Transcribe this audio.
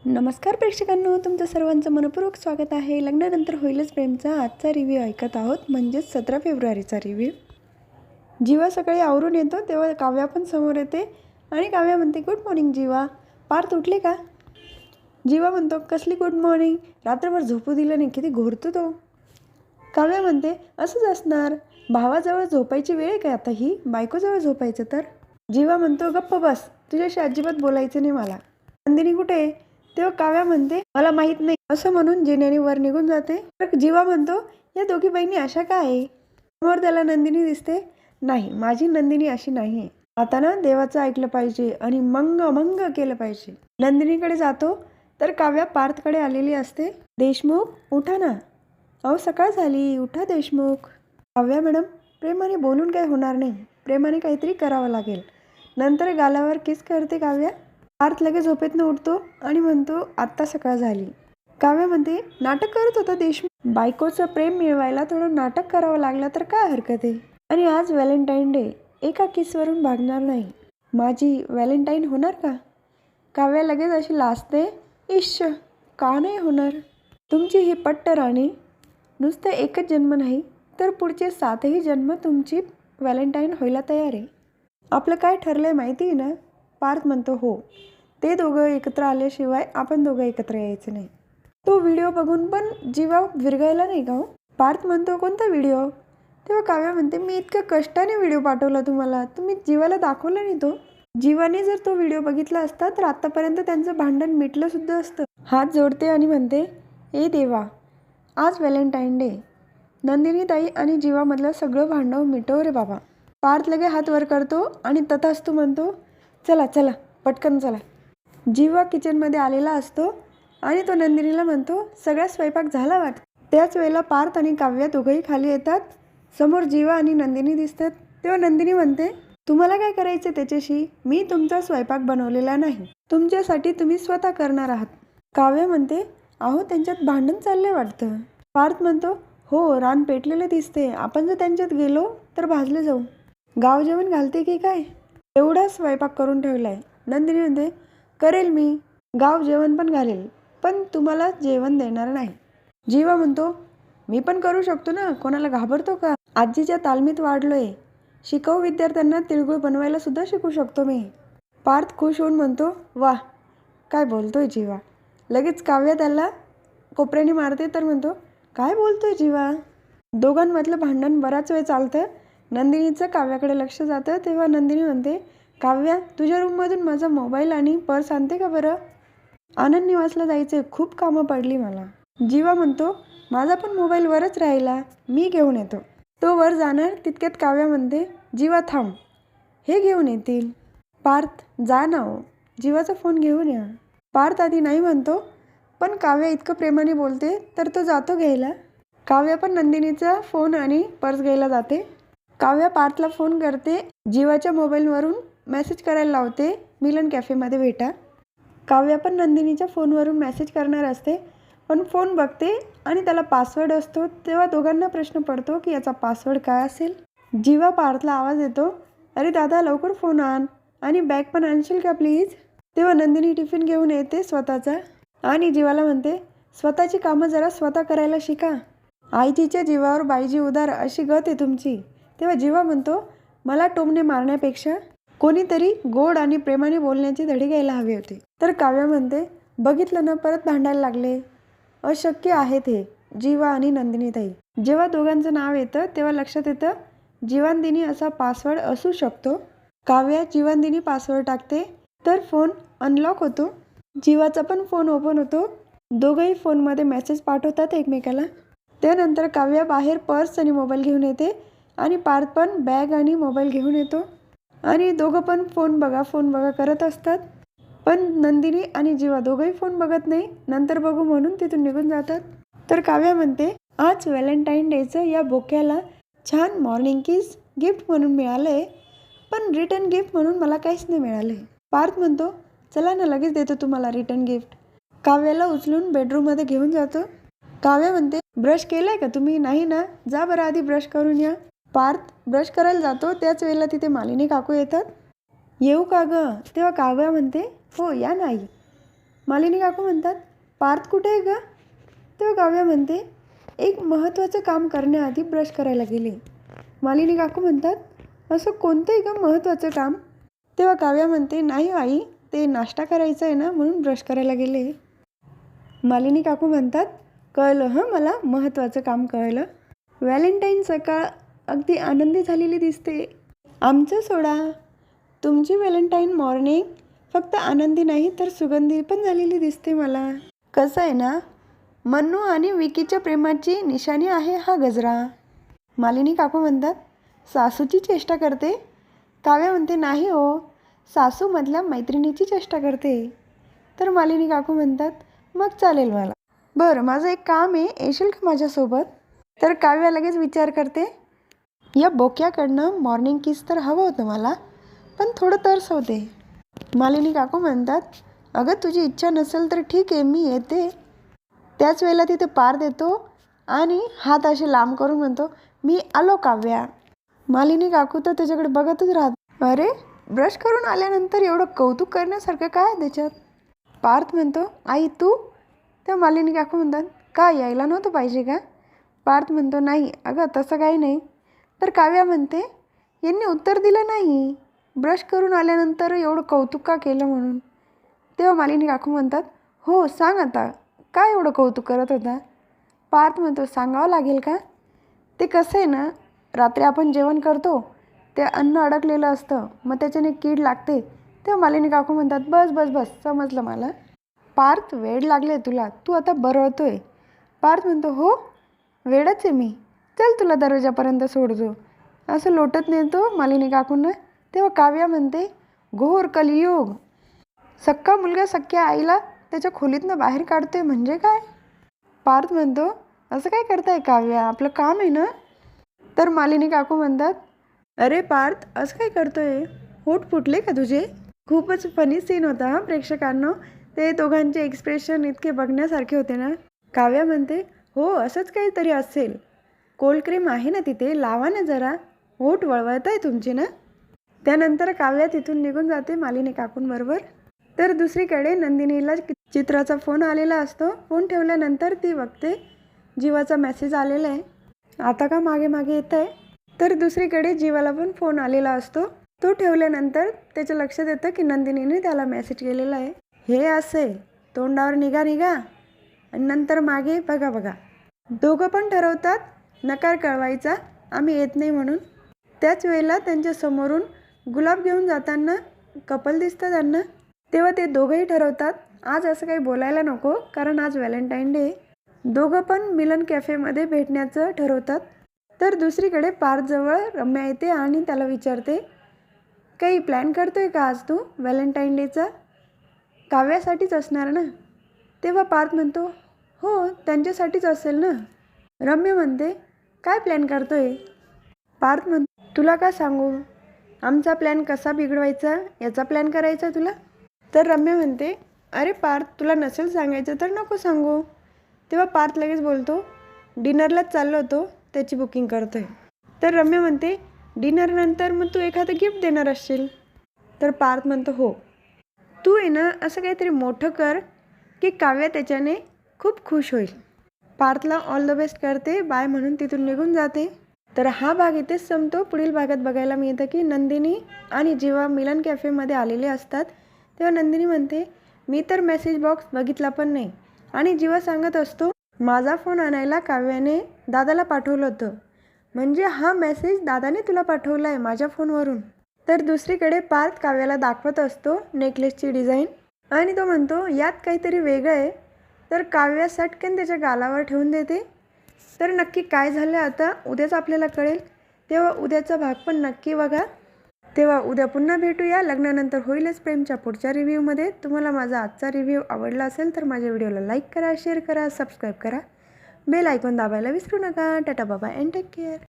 नमस्कार प्रेक्षकांनो, तुमचं सर्वांचं मनपूर्वक स्वागत आहे. लग्नानंतर होईलच प्रेमचा आजचा रिव्ह्यू ऐकत आहोत, म्हणजेच 17 फेब्रुवारीचा रिव्ह्यू. जीवा सकाळी आवरून येतो तेव्हा काव्या पण समोर येते आणि काव्या म्हणते, गुड मॉर्निंग जीवा, पार्थ उठले का? जीवा म्हणतो, कसली गुड मॉर्निंग, रात्रभर झोपू दिलं नाही, किती घोरतो तो. काव्या म्हणते, असंच असणार, भावाजवळ झोपायची वेळ आहे का आता ही, बायकोजवळ झोपायचं तर. जीवा म्हणतो, गप्प बस, तुझ्याशी अजिबात बोलायचं नाही मला. नंदिनी कुठे आहे? तेव्हा काव्या म्हणते, मला माहीत नाही, असं म्हणून जिन्याने वर निघून जाते. तर जीवा म्हणतो, या दोघी बहिणी अशा का आहे? समोर त्याला नंदिनी दिसते. नाही, माझी नंदिनी अशी नाही आहे. आता ना देवाचं ऐकलं पाहिजे आणि मंग केलं पाहिजे. नंदिनीकडे जातो तर काव्या पार्थकडे आलेली असते. देशमुख, उठा ना. अहो, सकाळ झाली, उठा देशमुख. काव्या मॅडम, प्रेमाने बोलून काही होणार नाही, प्रेमाने काहीतरी करावं लागेल. नंतर गालावर किस करते काव्या. पार्थ लगेच झोपेतनं उठतो आणि म्हणतो, आत्ता सकाळ झाली. काव्या म्हणते, नाटक करत होता देशमुख, बायकोचं प्रेम मिळवायला थोडं नाटक करावं लागलं तर काय हरकत आहे. आणि आज व्हॅलेंटाईन डे, एका किसवरून भागणार नाही. माझी व्हॅलेंटाईन होणार का? काव्या लगेच अशी लाजते. इश्श, का नाही होणार? तुमची ही पट्ट राणी, नुसतं एकच जन्म नाही तर पुढचे 7ही जन्म तुमची व्हॅलेंटाईन व्हायला तयार आहे. आपलं काय ठरलं आहे माहिती आहे ना? पार्थ म्हणतो, हो, ते दोघं एकत्र आल्याशिवाय आपण दोघं एकत्र यायचं नाही. तो व्हिडिओ बघून पण जीवा विरघळला नाही का हो? पार्थ म्हणतो, कोणता व्हिडिओ? तेव्हा काव्या म्हणते, मी इतकं कष्टाने व्हिडिओ पाठवला तुम्हाला, तुम्ही जीवाला दाखवला नाही तो. जीवाने जर तो व्हिडिओ बघितला असता तर आत्तापर्यंत त्यांचं भांडण मिटलं सुद्धा असतं. हात जोडते आणि म्हणते, ए देवा, आज व्हॅलेंटाईन डे, नंदिनी ताई आणि जीवामधलं सगळं भांडण मिटव रे बाबा. पार्थ लगे हात वर करतो आणि तथास्तू म्हणतो, चला चला पटकन चला. जीवा किचनमध्ये आलेला असतो आणि तो नंदिनीला म्हणतो, सगळा स्वयंपाक झाला वाटतं. त्याच वेळेला पार्थ आणि काव्या दोघंही खाली येतात. समोर जीवा आणि नंदिनी दिसतात. तेव्हा नंदिनी म्हणते, तुम्हाला काय करायचं त्याच्याशी, मी तुमचा स्वयंपाक बनवलेला नाही, तुमच्यासाठी तुम्ही स्वतः करणार आहात. काव्या म्हणते, अहो त्यांच्यात भांडण चाललंय वाटतं. पार्थ म्हणतो, हो, रान पेटलेलं दिसते, आपण जर त्यांच्यात गेलो तर भाजले जाऊ. गाव जेवण घालते की काय, एवढा स्वयंपाक करून ठेवलाय. नंदिनी म्हणते, करेल मी, गाव जेवण पण घालेल, पण तुम्हाला जेवण देणार नाही. जीवा म्हणतो, मी पण करू शकतो ना, कोणाला घाबरतो का? आजीच्या तालमीत वाढलोय, शिकवू विद्यार्थ्यांना तिळगुळ बनवायला सुद्धा शिकू शकतो मी. पार्थ खुश होऊन म्हणतो, वाह, काय बोलतोय जीवा. लगेच काव्या त्याला कोपऱ्याने मारते तर म्हणतो, काय बोलतोय जीवा. दोघांमधलं भांडण बराच वेळ चालतं. नंदिनीचं काव्याकडे लक्ष जातं. तेव्हा नंदिनी म्हणते, काव्या, तुझ्या रूममधून माझा मोबाईल आणि पर्स आणते का बरं, आनंद निवासला जायचे, खूप कामं पडली मला. जीवा म्हणतो, माझा पण मोबाईल वरच राहिला, मी घेऊन येतो. तो वर जाणार तितक्यात काव्या म्हणते, जीवा थांब, हे घेऊन येतील. पार्थ, जा ना हो, जीवाचा फोन घेऊन या. पार्थ आधी नाही म्हणतो, पण काव्या इतकं प्रेमाने बोलते तर तो जातो घ्यायला. काव्या पण नंदिनीचा फोन आणि पर्स घ्यायला जाते. काव्या पार्थला फोन करते, जीवाच्या मोबाईलवरून मेसेज करायला लावते, मिलन कॅफेमध्ये भेटा. काव्या पण नंदिनीच्या फोनवरून मेसेज करणार असते, पण फोन बघते आणि त्याला पासवर्ड असतो. तेव्हा दोघांना प्रश्न पडतो की याचा पासवर्ड काय असेल. जीवा पार्थला आवाज येतो, अरे दादा, लवकर फोन आण आणि बॅग पण आणशील का प्लीज. तेव्हा नंदिनी टिफिन घेऊन येते स्वतःचा आणि जीवाला म्हणते, स्वतःची कामं जरा स्वतः करायला शिका, आईजीच्या जीवावर बाईजी उदार, अशी गत आहे तुमची. तेव्हा जीवा म्हणतो, मला टोमणे मारण्यापेक्षा कोणीतरी गोड आणि प्रेमाने बोलण्याचे धडे घ्यायला हवे होते. तर काव्या म्हणते, बघितलं ना, परत भांडायला लागले, अशक्य आहेत हे जीवा आणि नंदिनी ताई. जेव्हा दोघांचं नाव येतं तेव्हा लक्षात येतं जीवानदिनी असा पासवर्ड असू शकतो. काव्या जीवानदिनी पासवर्ड टाकते तर फोन अनलॉक होतो. जीवाचा पण फोन ओपन होतो. दोघंही फोनमध्ये मेसेज पाठवतात एकमेकाला. त्यानंतर काव्या बाहेर पर्स आणि मोबाईल घेऊन येते आणि पार्थ पण बॅग आणि मोबाईल घेऊन येतो आणि दोघं पण फोन बघा करत असतात. पण नंदिनी आणि जीवा दोघंही फोन बघत नाही, नंतर बघू म्हणून तिथून निघून जातात. तर काव्या म्हणते, आज व्हॅलेंटाईन डेचं या बोक्याला छान मॉर्निंग किस गिफ्ट म्हणून मिळालं आहे, पण रिटर्न गिफ्ट म्हणून मला काहीच नाही मिळालं आहे. पार्थ म्हणतो, चला ना, लगेच देतो तुम्हाला रिटर्न गिफ्ट. काव्याला उचलून बेडरूममध्ये घेऊन जातो. काव्या म्हणते, ब्रश केलाय का तुम्ही? नाही ना, जा बरं आधी ब्रश करून या. पार्थ ब्रश करायला जातो. त्याच वेळेला तिथे मालिनी काकू येतात. येऊ का गं? तेव्हा काव्या म्हणते, हो या नाही. मालिनी काकू म्हणतात, पार्थ कुठे आहे ग? तेव्हा काव्या म्हणते, एक महत्त्वाचं काम करण्याआधी ब्रश करायला गेले. मालिनी काकू म्हणतात, असं कोणतंही ग महत्त्वाचं काम? तेव्हा काव्या म्हणते, नाही आई, ते नाश्ता करायचा आहे ना म्हणून ब्रश करायला गेले. मालिनी काकू म्हणतात, कळलं हं, मला महत्त्वाचं काम कळलं. व्हॅलेंटाईन सकाळ अगदी आनंदी झालेली दिसते. आमचं सोडा, तुमची व्हॅलेंटाईन मॉर्निंग फक्त आनंदी नाही तर सुगंधी पण झालेली दिसते मला. कसं आहे ना, मन्नू आणि विकीच्या प्रेमाची निशाणी आहे हा गजरा. मालिनी काकू म्हणतात, सासूची चेष्टा करते? काव्या म्हणते, नाही हो, सासूमधल्या मैत्रिणीची चेष्टा करते. तर मालिनी काकू म्हणतात, मग चालेल मला. बरं, माझं एक काम आहे, येशील का माझ्यासोबत? तर काव्या लगेच विचार करते, या बोक्याकडनं मॉर्निंग किस तर हवं होतं मला, पण थोडं तरस होते. मालिनी काकू म्हणतात, अगं तुझी इच्छा नसेल तर ठीक आहे, मी येते. त्याच वेळेला तिथे पार देतो आणि हात असे लांब करून म्हणतो, मी आलो काव्या. मालिनी काकू तर त्याच्याकडे बघतच राहत. अरे, ब्रश करून आल्यानंतर एवढं कौतुक करण्यासारखं काय आहे त्याच्यात? पार्थ म्हणतो, आई तू? त्या मालिनी काकू म्हणतात, का यायला नव्हतं पाहिजे का? पार्थ म्हणतो, नाही अगं तसं काही नाही. तर काव्या म्हणते, यांनी उत्तर दिलं नाही, ब्रश करून आल्यानंतर एवढं कौतुक का केलं म्हणून. तेव्हा मालिनी काकू म्हणतात, हो सांग आता, काय एवढं कौतुक करत होता? पार्थ म्हणतो, सांगावं लागेल का? ते कसं आहे ना, रात्री आपण जेवण करतो, ते अन्न अडकलेलं असतं, मग त्याच्याने कीड लागते. तेव्हा मालिनी काकू म्हणतात, बस बस बस, समजलं मला. पार्थ, वेड लागले तुला, तू आता बरळतोय. पार्थ म्हणतो, हो वेडच आहे मी, चल तुला दरवाजापर्यंत सोडतो. असं लोटत नेतो मालिनी काकूंना. तेव्हा काव्या म्हणते, घोर कलियुग, सक्का मुलगा सख्या आईला त्याच्या खोलीतनं बाहेर काढतोय म्हणजे काय? पार्थ म्हणतो, असं काय करताय काव्या, आपलं काम आहे ना. तर मालिनी काकू म्हणतात, अरे पार्थ, असं काय करतोय, होठ फुटले का तुझे? खूपच फनी सीन होता हा प्रेक्षकांनो. ते दोघांचे एक्सप्रेशन इतके बघण्यासारखे होते ना. काव्या म्हणते, हो असंच काहीतरी असेल, कोल्ड क्रीम आहे ना तिथे, लावा ना जरा, होठ वळवत आहे तुमची ना. त्यानंतर काव्या तिथून निघून जाते मालिनी काकूंबरोबर. तर दुसरीकडे नंदिनीला चित्राचा फोन आलेला असतो. फोन ठेवल्यानंतर ती बघते, जीवाचा मेसेज आलेला आहे. आता का मागे मागे येत आहे. तर दुसरीकडे जीवाला पण फोन आलेला असतो. तो ठेवल्यानंतर त्याच्या लक्षात येतं की नंदिनीने त्याला मेसेज केलेला आहे. हे असे तोंडावर निघा निघा आणि नंतर मागे बघा बघा. दोघं पण ठरवतात नकार कळवायचा, आम्ही येत नाही म्हणून. त्याच वेळेला त्यांच्या समोरून गुलाब घेऊन जाताना कपल दिसतं त्यांना. तेव्हा ते दोघंही ठरवतात आज असं काही बोलायला नको, कारण आज व्हॅलेंटाईन डे. दोघं पण मिलन कॅफेमध्ये भेटण्याचं ठरवतात. तर दुसरीकडे पार्थजवळ रम्या येते आणि त्याला विचारते, काही प्लॅन करतोय का आज तू व्हॅलेंटाईन डेचा? काव्यासाठीच असणार ना. तेव्हा पार्थ म्हणतो, हो त्यांच्यासाठीच असेल ना. रम्या म्हणते, काय प्लॅन करतोय? पार्थ म्हणतो, तुला का सांगू, आमचा प्लॅन कसा बिघडवायचा याचा प्लॅन करायचा तुला. तर रम्या म्हणते, अरे पार्थ, तुला नसेल सांगायचं तर नको सांगू. तेव्हा पार्थ लगेच बोलतो, डिनरलाच चाललो होतो, त्याची बुकिंग करतोय. तर रम्या म्हणते, डिनरनंतर मग तू एखादं गिफ्ट देणार असशील. तर पार्थ म्हणतो, हो तू आहे ना असं काहीतरी मोठं कर की काव्या त्याच्याने खूप खुश होईल. पार्थला ऑल द बेस्ट करते, बाय म्हणून तिथून निघून जाते. तर हा भाग इथेच संपतो. पुढील भागात बघायला मिळतं की नंदिनी आणि जीवा मिलन कॅफेमध्ये आलेले असतात. तेव्हा नंदिनी म्हणते, मी तर मेसेज बॉक्स बघितला पण नाही. आणि जीवा सांगत असतो, माझा फोन आणायला काव्याने दादाला पाठवलं होतं, म्हणजे हा मेसेज दादाने तुला पाठवला आहे माझ्या फोनवरून. तर दुसरीकडे पार्थ काव्याला दाखवत असतो नेकलेसची डिझाईन आणि तो म्हणतो, यात काहीतरी वेगळं आहे. तर काव्या सटकन त्याच्या गालावर ठेवून देते. तर नक्की काय झालं आता उद्याच आपल्याला कळेल. तेव्हा उद्याचा भाग पण नक्की बघा. तेव्हा उद्या पुन्हा भेटूया लग्नानंतर होईलच प्रेमच्या पुढच्या रिव्ह्यूमध्ये. तुम्हाला माझा आजचा रिव्ह्यू आवडला असेल तर माझ्या व्हिडिओला लाईक करा, शेअर करा, सबस्क्राईब करा, बेल आयकॉन दाबायला विसरू नका. टाटा बाबा अँड टेक केअर.